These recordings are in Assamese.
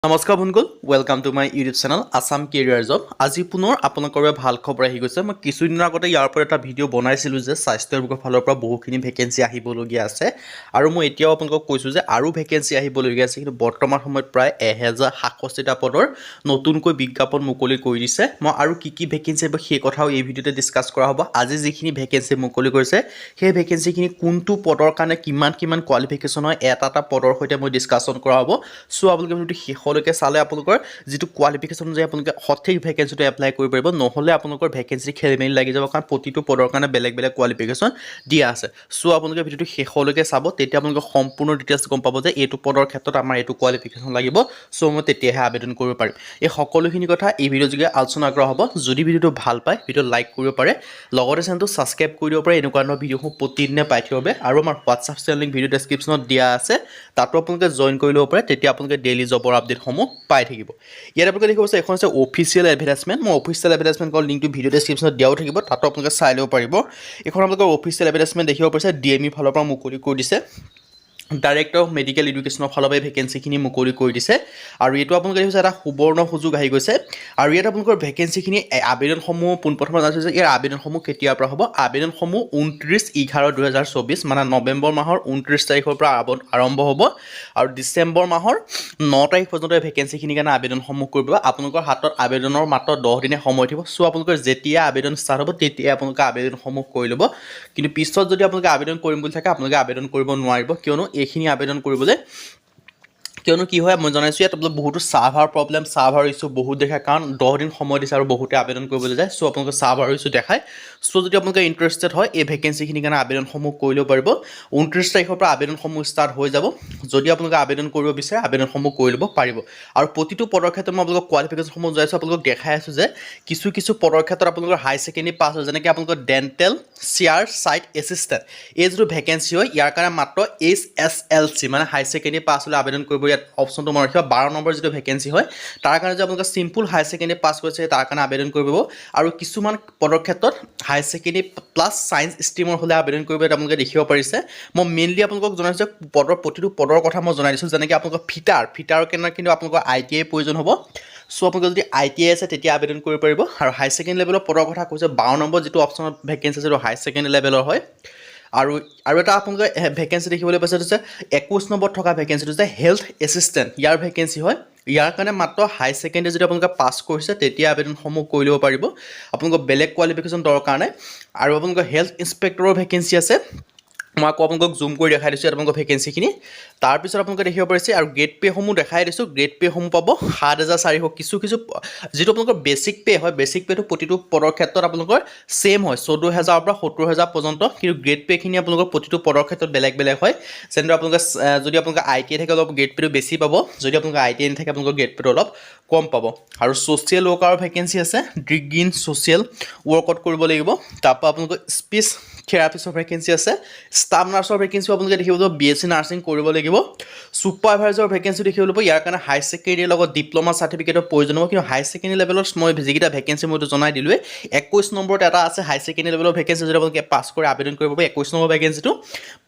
নমস্কাৰ বন্ধুসকল welcome to my YouTube channel Assam career job. আজি পুনৰ আপোনালোকৰ বাবে ভাল খবৰ আহি গৈছে। মই কিছুদিনৰ আগতে ইয়াৰ পৰা এটা ভিডিঅ' বনাইছিলোঁ যে স্বাস্থ্য বিভাগৰ ফালৰ পৰা বহুখিনি ভেকেঞ্চি আহিবলগীয়া আছে আৰু মই এতিয়াও আপোনালোকক কৈছোঁ যে আৰু ভেকেঞ্চি আহিবলগীয়া আছে, কিন্তু বৰ্তমান সময়ত প্ৰায় 1066টা পদৰ নতুনকৈ বিজ্ঞাপন মুকলি কৰি দিছে। মই আৰু কি ভেকেঞ্চি আহিব সেই কথাও এই ভিডিঅ'তে ডিছকাছ কৰা হ'ব। আজি যিখিনি ভেকেঞ্চি মুকলি কৰিছে সেই ভেকেঞ্চিখিনি কোনটো পদৰ কাৰণে কিমান কোৱালিফিকেশ্যন হয় এটা পদৰ সৈতে মই ডিছকাশ্যন কৰা হ'ব। চ' আপোনালোকে ভিডিঅ'টো শেষলৈকে চালে আপোনালোকৰ যিটো কোৱালিফিকেশ্যন অনুযায়ী আপোনালোকে সঠিক ভেকেঞ্চিটো এপ্লাই কৰিব পাৰিব, নহ'লে আপোনালোকৰ ভেকেঞ্চি খেলিমেলি লাগি যাব, কাৰণ প্ৰতিটো পদৰ কাৰণে বেলেগ কোৱালিফিকেশ্যন দিয়া আছে। চ' আপোনালোকে ভিডিঅ'টো শেষলৈকে চাব, তেতিয়া আপোনালোকে সম্পূৰ্ণ ডিটেইলছ গম পাব যে এইটো পদৰ ক্ষেত্ৰত আমাৰ এইটো কোৱালিফিকেশ্যন লাগিব, চ' মই তেতিয়াহে আবেদন কৰিব পাৰিম। এই সকলোখিনি কথা এই ভিডিঅ'ৰ যোগে আলোচনা কৰা হ'ব। যদি ভিডিঅ'টো ভাল পায় ভিডিঅ'টো লাইক কৰিব পাৰে, লগতে চেনেলটো ছাবস্ক্ৰাইব কৰি দিব পাৰে এনেকুৱা ধৰণৰ ভিডিঅ'সমূহ প্ৰতিদিনে পাই থাকিব বাবে। আৰু আমাৰ হোৱাটছআপ চেনেল লিংক ভিডিঅ' ডেছক্ৰিপশ্যনত দিয়া আছে, তাতো আপোনালোকে জইন কৰি ল'ব পাৰে, তেতিয়া আপোনালোকে ডেইলি জবৰ আপডেটসমূহ পাই থাকিব। ইয়াত আপোনালোকে দেখিব আছে এখন আছে অফিচিয়েল এডভাৰটাইজমেণ্ট। মই অফিচিয়েল এডভাৰটাইজমেণ্টৰ লিংকটো ভিডিঅ' ডেছক্ৰিপশ্যনত দিয়াও থাকিব, তাতো আপোনালোকে চাই ল'ব পাৰিব। এইখন আপোনালোকৰ অফিচিয়েল এডভাৰটাইজমেণ্ট দেখিব পাৰিছে, DME ফালৰ পৰা মুকলি কৰি দিছে। ডাইৰেক্টৰ অফ মেডিকেল এডুকেশ্যনৰ ফালৰ পৰা ভেকেঞ্চিখিনি মুকলি কৰি দিছে আৰু এইটো আপোনালোকে দেখিছে এটা সুবৰ্ণ সুযোগ আহি গৈছে। আৰু ইয়াত আপোনালোকৰ ভেকেঞ্চিখিনি আবেদনসমূহ পোনপ্ৰথমে জনাইছোঁ যে ইয়াৰ আবেদনসমূহ কেতিয়াৰ পৰা হ'ব। আবেদনসমূহ 29/11/2024 মানে নৱেম্বৰ মাহৰ 29 তাৰিখৰ পৰা আৰম্ভ হ'ব আৰু ডিচেম্বৰ মাহৰ 9 তাৰিখ পৰ্যন্ত ভেকেঞ্চিখিনিৰ কাৰণে আবেদনসমূহ কৰিব। আপোনালোকৰ হাতত আবেদনৰ মাত্ৰ 10 দিনে সময় থাকিব। চ' আপোনালোকৰ যেতিয়া আবেদন ষ্টাৰ্ট হ'ব তেতিয়াই আপোনালোকে আবেদনসমূহ কৰি ল'ব, কিন্তু পিছত যদি আপোনালোকে আবেদন কৰিম বুলি থাকে আপোনালোকে আবেদন কৰিব নোৱাৰিব, কিয়নো এইখিনি আবেদন কৰিবলৈ কি হয় মই জনাইছোঁ ইয়াত বহুতো ছাৰ্ভাৰ প্ৰব্লেম, ছাৰ্ভাৰ ইছ্যু বহুত দেখায়, কাৰণ 10 দিন সময় দিছে আৰু বহুতে আবেদন কৰিবলৈ যায়। চ' আপোনালোকে ছাৰ্ভাৰ ইছ্যু দেখায়। চ' যদি আপোনালোকে ইণ্টাৰেষ্টেড হয় এই ভেকেঞ্চিখিনিৰ কাৰণে আবেদনসমূহ কৰি ল'ব পাৰিব। 29 তাৰিখৰ পৰা আবেদনসমূহ ষ্টাৰ্ট হৈ যাব। যদি আপোনালোকে আবেদন কৰিব বিচাৰে আবেদনসমূহ কৰি ল'ব পাৰিব। আৰু প্ৰতিটো পদৰ ক্ষেত্ৰত মই আপোনালোকক কোৱালিফিকেশ্যনসমূহ জনাইছোঁ, আপোনালোকক দেখাই আছোঁ যে কিছু পদৰ ক্ষেত্ৰত আপোনালোকৰ হাই ছেকেণ্ডেৰী পাছ হয়, যেনেকৈ আপোনালোকৰ ডেণ্টেল চেয়াৰ চাইট এছিষ্টেণ্ট, এই যিটো ভেকেঞ্চি হয় ইয়াৰ কাৰণে মাত্ৰ HSLC মানে হাই ছেকেণ্ডেৰী পাছ হ'লে আবেদন কৰিব। ইয়াত অপশ্যনটো মনত ৰাখিব, 12 নম্বৰ যিটো ভেকেঞ্চি হয় তাৰ কাৰণে যদি আপোনালোকে চিম্পুল হাই ছেকেণ্ডেৰী পাছ কৰিছে তাৰ কাৰণে আবেদন কৰিব। আৰু কিছুমান পদৰ ক্ষেত্ৰত হাই ছেকেণ্ডেৰী প্লাছ ছায়েন্স ষ্ট্ৰীমৰ হ'লে আবেদন কৰিব, আপোনালোকে দেখিব পাৰিছে। মই মেইনলি আপোনালোকক জনাইছোঁ প্ৰতিটো পদৰ কথা মই জনাই দিছোঁ, যেনেকৈ আপোনালোকৰ ফিটাৰৰ কাৰণে কিন্তু আপোনালোকৰ ITI প্ৰয়োজন হ'ব। চ' আপোনালোকে যদি ITI আছে তেতিয়া আবেদন কৰিব পাৰিব। আৰু হাই ছেকেণ্ডেৰী লেভেলৰ পদৰ কথা কৈছে, 12 নম্বৰ যিটো অপশ্যনত ভেকেঞ্চি আছে সেইটো হাই ছেকেণ্ডেৰী লেভেলৰ হয়। আৰু এটা আপোনালোকে ভেকেঞ্চি দেখিবলৈ পাইছে হৈছে 21 নম্বৰত থকা ভেকেঞ্চিটো হৈছে হেল্থ এছিষ্টেণ্ট, ইয়াৰ ভেকেঞ্চি হয়। ইয়াৰ কাৰণে মাত্ৰ হাই ছেকেণ্ডেৰী যদি আপোনালোকে পাছ কৰিছে তেতিয়া আবেদনসমূহ কৰি ল'ব পাৰিব, আপোনালোকৰ বেলেগ কোৱালিফিকেশ্যন দৰকাৰ নাই। আৰু আপোনালোকৰ হেল্থ ইনস্পেক্টৰৰ ভেকেঞ্চি আছে, মই আকৌ আপোনালোকক জুম কৰি দেখাই দিছোঁ আপোনালোকৰ ভেকেঞ্চিখিনি। তাৰপিছত আপোনালোকে দেখিব পাৰিছে আৰু গ্ৰেড পে'সমূহ দেখাই দিছোঁ, গ্ৰেড পে'সমূহ পাব 7,400। কিছু যিটো আপোনালোকৰ বেছিক পে' হয়, বেছিক পে'টো প্ৰতিটো পদৰ ক্ষেত্ৰত আপোনালোকৰ ছেইম হয়, 14,000 পৰা 70,000 পৰ্যন্ত, কিন্তু গ্ৰেড পে'খিনি আপোনালোকৰ প্ৰতিটো পদৰ ক্ষেত্ৰত বেলেগ হয়। যেনেদৰে আপোনালোকে যদি আপোনালোকৰ ITI থাকে অলপ গ্ৰেড পে'টো বেছি পাব, যদি আপোনালোকৰ ITI নাথাকে আপোনালোকৰ গ্ৰেড পে'টো অলপ কম পাব। আৰু ছ'চিয়েল ৱৰ্কাৰৰ ভেকেঞ্চি আছে, ডিগ্ৰী ইন ছ'চিয়েল ৱৰ্কত কৰিব লাগিব। তাৰপৰা আপোনালোকৰ স্পীচ থেৰাপিষ্টৰ ভেকেঞ্চি আছে, ষ্টাফ নাৰ্ছৰ ভেকেঞ্চিও আপোনালোকে দেখিব যাব, BSc নাৰ্ছিং কৰিব লাগিব। ছুপাৰভাইজাৰৰ ভেকেঞ্চি দেখিব লাগিব, ইয়াৰ কাৰণে হাই ছেকেণ্ডেৰীৰ লগত ডিপ্ল'মা চাৰ্টিফিকেটৰ প্ৰয়োজন হ'ব, কিন্তু হাই ছেকেণ্ডেৰী লেভেলত মই যিকেইটা ভেকেঞ্চি মইতো জনাই দিলোঁৱে। 21 নম্বৰত এটা আছে হাই ছেকেণ্ডেৰী লেভেলৰ ভেকেঞ্চি, যদি আপোনালোকে পাছ কৰি আবেদন কৰিব পাৰিব 21 নম্বৰ ভেকেঞ্চিটো।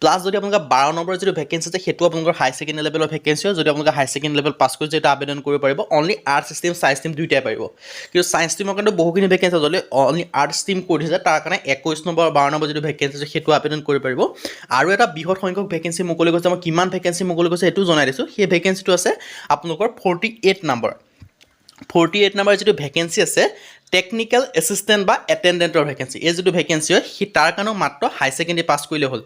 প্লাছ যদি আপোনালোকে 12 নম্বৰ যিটো ভেকেঞ্চি আছে সেইটো আপোনালোকৰ হাই ছেকেণ্ডেৰী লেভেলৰ ভেকেঞ্চি হয়, যদি আপোনালোকে হাই ছেকেণ্ডেৰী লেভেল পাছ কৰি যেতিয়া আবেদন কৰিব পাৰিব। Only arts stream science stream দুইটাই পাৰিব, কিন্তু ছায়েন্স ষ্ট্ৰীমৰ কাৰণে বহুখিনি ভেকেঞ্চি আছে, যদি অনলি আৰ্টছ ষ্ট্ৰীম কৰি দিছে তাৰ কাৰণে 21 নম্বৰ 12 নম্বৰ যিটো ভেকেঞ্চি আছে সেইটো আবেদন কৰিব পাৰিব। আৰু এটা বৃহৎ সংখ্যক ভেকেঞ্চি মুকলি কৰিছে, মই কিমান ভেকেঞ্চি মুকলি কৰিছে সেইটো জনাই দিছোঁ। সেই ভেকেঞ্চিটো আছে আপোনালোকৰ 48 নম্বৰ। 48 নম্বৰ যিটো ভেকেঞ্চি আছে টেকনিকেল এছিষ্টেণ্ট বা এটেণ্ডেণ্টৰ ভেকেঞ্চি, এই যিটো ভেকেঞ্চি হয় সি তাৰ কাৰণেও মাত্ৰ হাই ছেকেণ্ডেৰী পাছ কৰিলে হ'ল,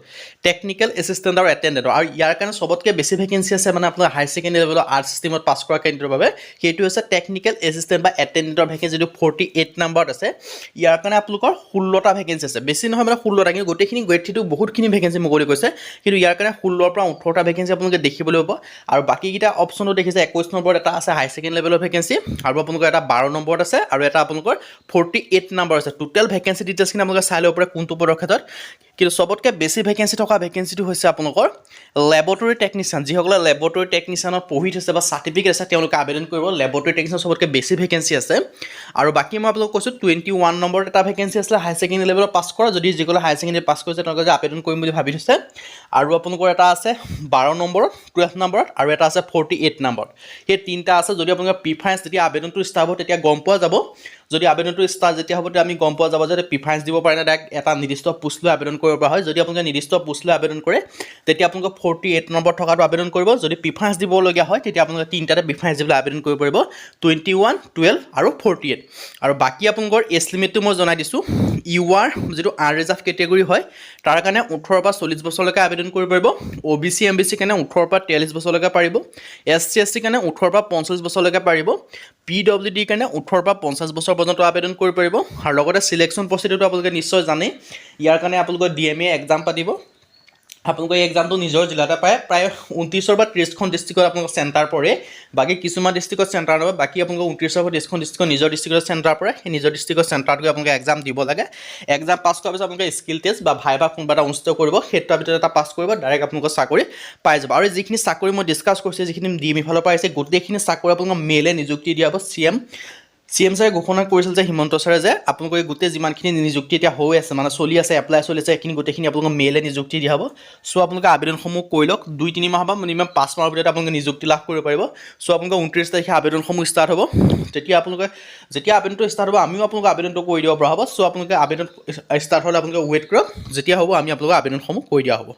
টেকনিকেল এছিষ্টেণ্ট আৰু এটেণ্ডেণ্টৰ। আৰু ইয়াৰ কাৰণে চবতকৈ বেছি ভেকেঞ্চি আছে মানে আপোনাৰ হাই ছেকেণ্ডেৰী লেভেলৰ আৰ্টছ ষ্ট্ৰীমত পাছ কৰা কেন্দ্ৰৰ বাবে, সেইটো হৈছে টেকনিকেল এছিষ্টেণ্ট বা এটেণ্ডেণ্টৰ ভেকেঞ্চি, যিটো 48 নম্বৰত আছে। ইয়াৰ কাৰণে আপোনালোকৰ 16টা ভেকেঞ্চি আছে, বেছি নহয় মানে 16টা, কিন্তু গোটেইখিনি গ্ৰেড থ্ৰীটো বহুতখিনি ভেকেঞ্চি মুকলি কৰিছে, কিন্তু ইয়াৰ কাৰণে 16ৰ পৰা 18টা ভেকেঞ্চি আপোনালোকে দেখিবলৈ পাব। আৰু বাকীকেইটা অপশ্যনো দেখিছে, 21 নম্বৰত এটা আছে হাই ছেকেণ্ডেৰী লেভেলৰ ভেকেঞ্চি, আৰু আপোনালোকৰ এটা 12 নম্বৰত আছে, আৰু এটা আপোনালোকৰ 48 নম্বৰ আছে। টোটেল ভেকেঞ্চি ডিটেইলছখিনি আপোনালোকে চাই ল'ব পাৰে কোনটো পদৰ ক্ষেত্ৰত। কিন্তু চবতকৈ বেছি ভেকেঞ্চি থকা ভেকেঞ্চিটো হৈছে আপোনালোকৰ লেবৰেটৰী টেকনিচিয়ান। যিসকলে লেবৰেটৰী টেকনিচিয়ানত পঢ়ি থৈছে বা চাৰ্টিফিকেট আছে তেওঁলোকে আবেদন কৰিব। লেবৰেটৰী টেকনিচিয়ান চবতকৈ বেছি ভেকেঞ্চি আছে। আৰু বাকী মই আপোনালোকক কৈছোঁ 21 নম্বৰত এটা ভেকেঞ্চি আছিলে হাই ছেকেণ্ডেৰী লেভেলত পাছ কৰা। যদি যিসকলে হাই ছেকেণ্ডেৰী পাছ কৰিছে তেওঁলোকে যে আবেদন কৰিম বুলি ভাবি থৈছে। আৰু আপোনালোকৰ এটা আছে 12 নম্বৰত, 12 নম্বৰত, আৰু এটা আছে 48 নম্বৰত। সেই তিনিটা আছে। যদি আপোনালোকে প্ৰিফাৰেঞ্চ যেতিয়া আবেদনটো ষ্টাৰ্ট হ'ব তেতিয়া গম পোৱা যাব। যদি আবেদনটো ষ্টাৰ্ট যেতিয়া হ'ব তেতিয়া আমি গম পোৱা যাব যে প্ৰিফাৰেঞ্চ দিব পাৰে নে ডাইৰেক্ট এটা নিৰ্দিষ্ট পোষ্ট লৈ আবেদন কৰিব পৰা হয়। যদি আপোনালোকে নিৰ্দিষ্ট পোষ্ট লৈ আবেদন কৰে তেতিয়া আপোনালোকে 48 নম্বৰত থকাটো আবেদন কৰিব। যদি প্ৰিফাৰেঞ্চ দিবলগীয়া হয় তেতিয়া আপোনালোকে তিনিটাতে প্ৰিফাৰেঞ্চ দিবলৈ আবেদন কৰিব পাৰিব, 21, 12 আৰু 48। আৰু বাকী আপোনালোকৰ এজ লিমিটটো মই জনাই দিছোঁ। ইউআৰ যিটো আনৰিজাৰ্ভ কেটেগৰী হয় তাৰ কাৰণে 18 পৰা 40 বছৰলৈকে আবেদন কৰিব পাৰিব। OBC MBC কাৰণে 18 পৰা 43 বছৰলৈকে পাৰিব। SC ST কাৰণে 18 পৰা 45 বছৰলৈকে পাৰিব। PWD কাৰণে 18 পৰা 50 বছৰ পৰ্যন্ত আবেদন কৰিব পাৰিব। আৰু লগতে চিলেকশ্যন প্ৰচিডিউৰটো আপোনালোকে নিশ্চয় জানেই। ইয়াৰ কাৰণে আপোনালোকৰ DMA এক্সাম পাতিব। আপোনালোকে এই এক্সামটো নিজৰ জিলাতে পায়। প্ৰায় 29 বা 30খন ডিষ্ট্ৰিক্টত আপোনালোকৰ চেণ্টাৰ পৰে। বাকী কিছুমান ডিষ্ট্ৰিক্টত চেণ্টাৰ নহয়। বাকী আপোনালোকৰ 29 বা 30খন ডিষ্ট্ৰিক্টত নিজৰ ডিষ্ট্ৰিক্টত চেণ্টাৰ পৰে। সেই নিজৰ ডিষ্ট্ৰিক্টৰ চেণ্টাৰটো আপোনালোকে এক্সাম দিব লাগে। এক্সাম পাছ কৰাৰ পিছত আপোনালোকে স্কিল টেষ্ট বা ভাইভা কোনোবা এটা অনুষ্ঠিত কৰিব। সেইটোৰ ভিতৰত এটা পাছ কৰিব, ডাইৰেক্ট আপোনালোকৰ চাকৰি পাই যাব। আৰু যিখিনি চাকৰি মই ডিছকাছ কৰিছোঁ, যিখিনি DME ফালৰ পৰা আহিছে, গোটেইখিনি চাকৰি আপোনালোকক মেইলে নিযুক্তি দিয়া হ'ব। CM ছাৰে ঘোষণা কৰিছিল যে হিমন্ত ছাৰে যে আপোনালোকে গোটেই যিমানখিনি নিযুক্তি এতিয়া হৈ আছে, মানে চলি আছে, এপ্লাই চলি আছে, সেইখিনি গোটেইখিনি আপোনালোকক মেইলে নিযুক্তি দিয়া হ'ব। চ' আপোনালোকে আবেদনসমূহ কৰি লওক। 2-3 মাহ বা মিনিমাম 5 মাহৰ ভিতৰত আপোনালোকে নিযুক্তি লাভ কৰিব পাৰিব। চ' আপোনালোকৰ 29 তাৰিখে আবেদনসমূহ ষ্টাৰ্ট হ'ব। তেতিয়া আবেদনটো ষ্টাৰ্ট হ'ব আমিও আপোনালোকক আবেদনটো কৰি দিব পৰা হ'ব। চ' আপোনালোকে আবেদন ষ্টাৰ্ট হ'লে আপোনালোকে ৱেইট কৰক। যেতিয়া হ'ব আমি আপোনালোকৰ আবেদনসমূহ কৰি দিয়া হ'ব।